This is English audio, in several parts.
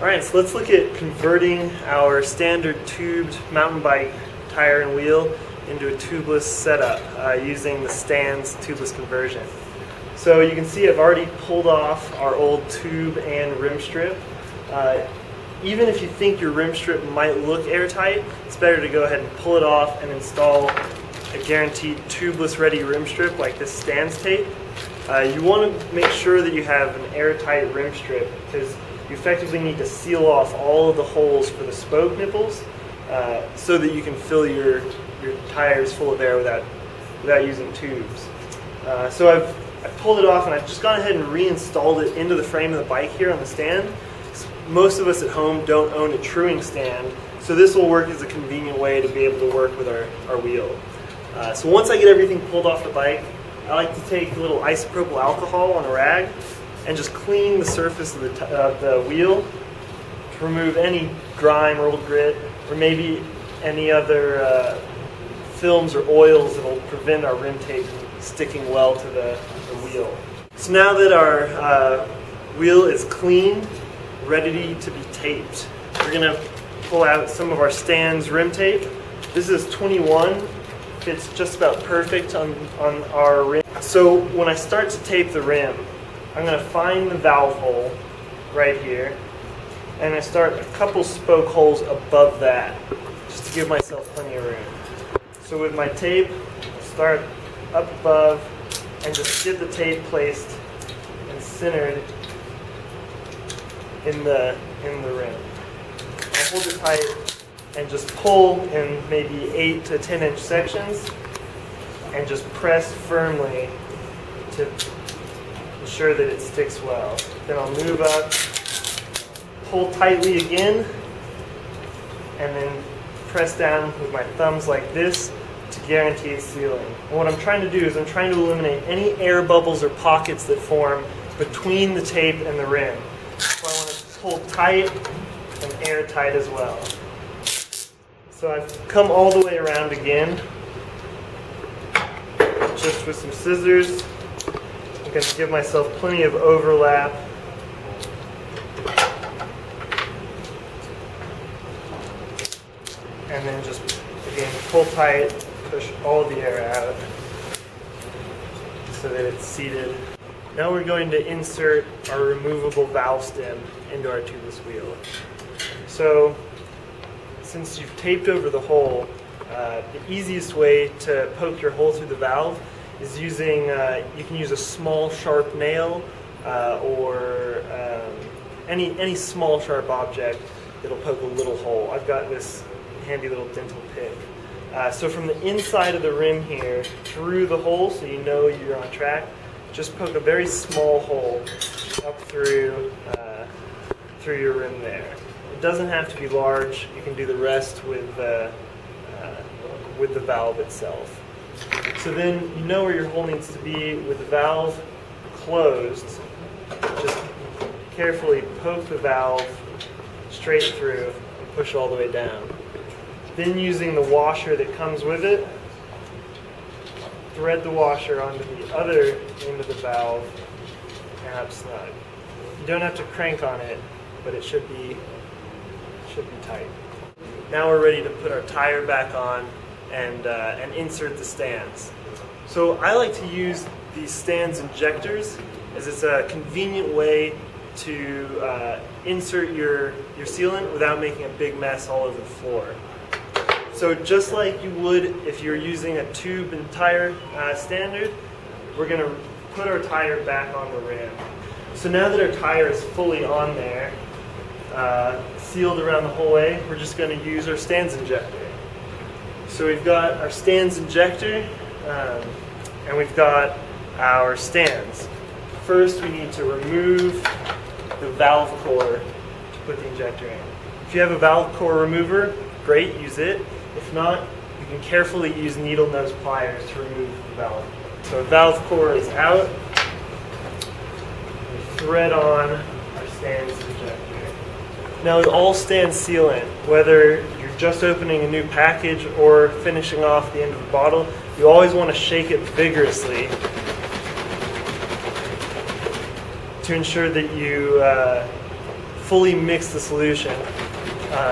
Alright, so let's look at converting our standard tubed mountain bike tire and wheel into a tubeless setup using the Stans tubeless conversion. So you can see I've already pulled off our old tube and rim strip. Even if you think your rim strip might look airtight, it's better to go ahead and pull it off and install a guaranteed tubeless ready rim strip like this Stans tape. You want to make sure that you have an airtight rim strip because you effectively need to seal off all of the holes for the spoke nipples so that you can fill your tires full of air without using tubes. So I've pulled it off and I've just gone ahead and reinstalled it into the frame of the bike here on the stand. Most of us at home don't own a truing stand, so this will work as a convenient way to be able to work with our wheel. So once I get everything pulled off the bike, I like to take a little isopropyl alcohol on a rag and just clean the surface of the wheel to remove any grime or old grit or maybe any other films or oils that will prevent our rim tape from sticking well to the wheel. So now that our wheel is clean, ready to be taped, we're going to pull out some of our Stans rim tape. This is 21. Fits just about perfect on our rim. So when I start to tape the rim, I'm going to find the valve hole right here, and I start a couple spoke holes above that, just to give myself plenty of room. So with my tape, start up above, and just get the tape placed and centered in the rim. I'll hold it tight and just pull in maybe 8 to 10 inch sections and just press firmly to ensure that it sticks well. Then I'll move up, pull tightly again, and then press down with my thumbs like this to guarantee its sealing. And what I'm trying to do is I'm trying to eliminate any air bubbles or pockets that form between the tape and the rim. So I want to hold tight and airtight as well. So I've come all the way around again, just with some scissors. I'm going to give myself plenty of overlap. And then just, again, pull tight, push all the air out so that it's seated. Now we're going to insert our removable valve stem into our tubeless wheel. So since you've taped over the hole, the easiest way to poke your hole through the valve is using, you can use a small sharp nail or any small sharp object that'll poke a little hole. I've got this handy little dental pick. So from the inside of the rim here through the hole, so you know you're on track, just poke a very small hole up through your rim there. It doesn't have to be large. You can do the rest with the valve itself. So then you know where your hole needs to be with the valve closed. Just carefully poke the valve straight through and push all the way down. Then using the washer that comes with it, thread the washer onto the other end of the valve and up snug. You don't have to crank on it, but it should be tight. Now we're ready to put our tire back on and insert the Stans. So I like to use these Stans injectors as it's a convenient way to insert your sealant without making a big mess all over the floor. So just like you would if you're using a tube and tire standard, we're going to put our tire back on the rim. So now that our tire is fully on there, sealed around the whole way, we're just going to use our Stans injector. So we've got our Stans injector and we've got our Stans. First we need to remove the valve core to put the injector in. If you have a valve core remover, great, use it. If not, you can carefully use needle nose pliers to remove the valve. So the valve core is out. We thread on our Stans injector. Now with all Stans sealant, whether you're just opening a new package or finishing off the end of the bottle, you always want to shake it vigorously to ensure that you fully mix the solution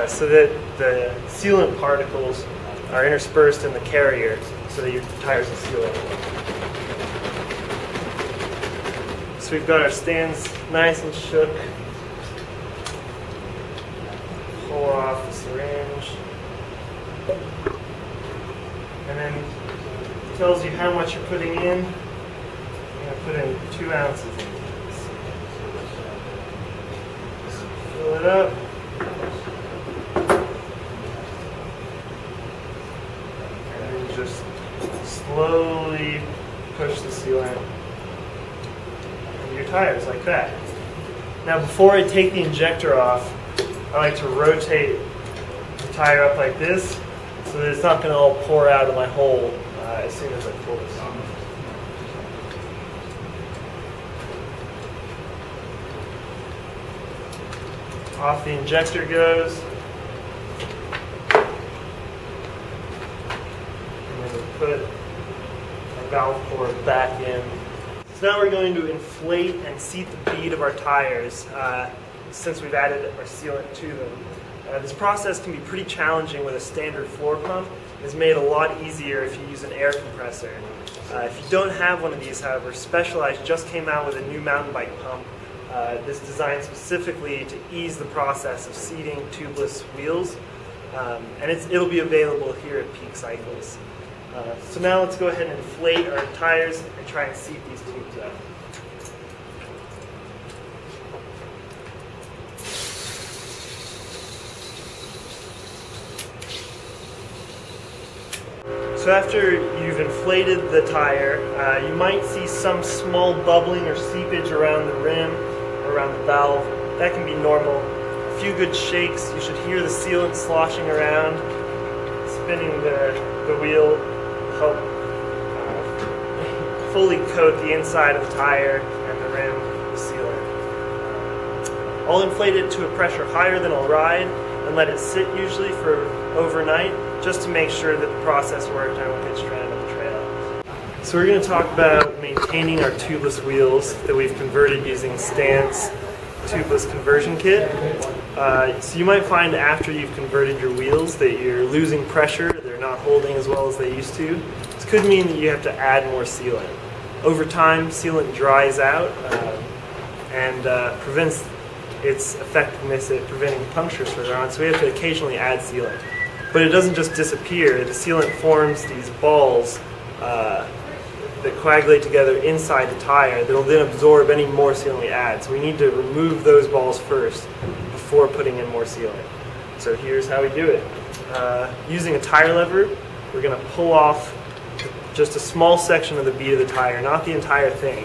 so that the sealant particles are interspersed in the carrier so that your tires will seal it. So we've got our stands nice and shook. Pull off the syringe. And then it tells you how much you're putting in. I'm going to put in 2 ounces into this. Just fill it up. And then just slowly push the sealant into your tires like that. Now before I take the injector off, I like to rotate the tire up like this so that it's not going to all pour out of my hole as soon as I pull this off. Off the injector goes. And then we put our valve core back in. So now we're going to inflate and seat the bead of our tires since we've added our sealant to them. This process can be pretty challenging with a standard floor pump. It's made a lot easier if you use an air compressor. If you don't have one of these, however, Specialized just came out with a new mountain bike pump. This designed specifically to ease the process of seating tubeless wheels, and it'll be available here at Peak Cycles. So now let's go ahead and inflate our tires and try and seat these tubes up. So after you've inflated the tire, you might see some small bubbling or seepage around the rim or around the valve. That can be normal. A few good shakes, you should hear the sealant sloshing around. Spinning the wheel will help fully coat the inside of the tire and the rim with sealant. I'll inflate it to a pressure higher than I'll ride and let it sit usually for overnight, just to make sure that the process worked and I won't get stranded on the trail. So we're going to talk about maintaining our tubeless wheels that we've converted using Stans tubeless conversion kit. So you might find after you've converted your wheels that you're losing pressure, they're not holding as well as they used to. This could mean that you have to add more sealant. Over time, sealant dries out and prevents its effectiveness at preventing punctures further on, so we have to occasionally add sealant. But it doesn't just disappear. The sealant forms these balls that coagulate together inside the tire that will then absorb any more sealant we add. So we need to remove those balls first before putting in more sealant. So here's how we do it. Using a tire lever, we're going to pull off just a small section of the bead of the tire, not the entire thing.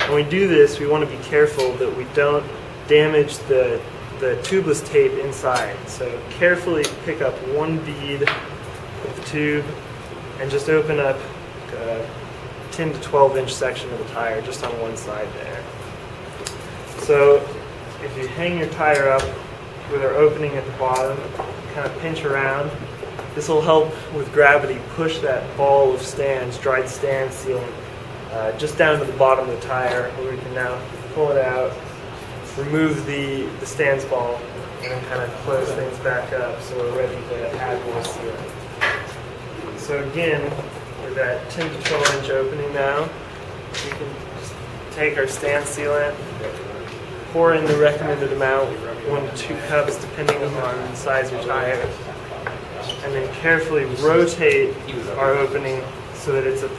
When we do this, we want to be careful that we don't damage the tubeless tape inside. So carefully pick up one bead of the tube and just open up a 10 to 12 inch section of the tire just on one side there. So if you hang your tire up with our opening at the bottom, kind of pinch around, this will help with gravity push that ball of Stans, dried Stans sealant, just down to the bottom of the tire, where we can now pull it out, remove the Stans ball, and then kind of close things back up so we're ready to add more sealant. So again, with that 10 to 12 inch opening now, we can just take our Stans sealant, pour in the recommended amount, 1 to 2 cups depending on the size of your tire, and then carefully rotate our opening so that it's at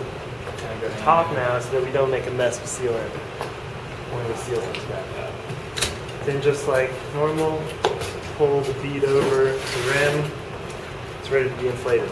the top now so that we don't make a mess with sealant when we seal things back up. Then just like normal, pull the bead over the rim. It's ready to be inflated.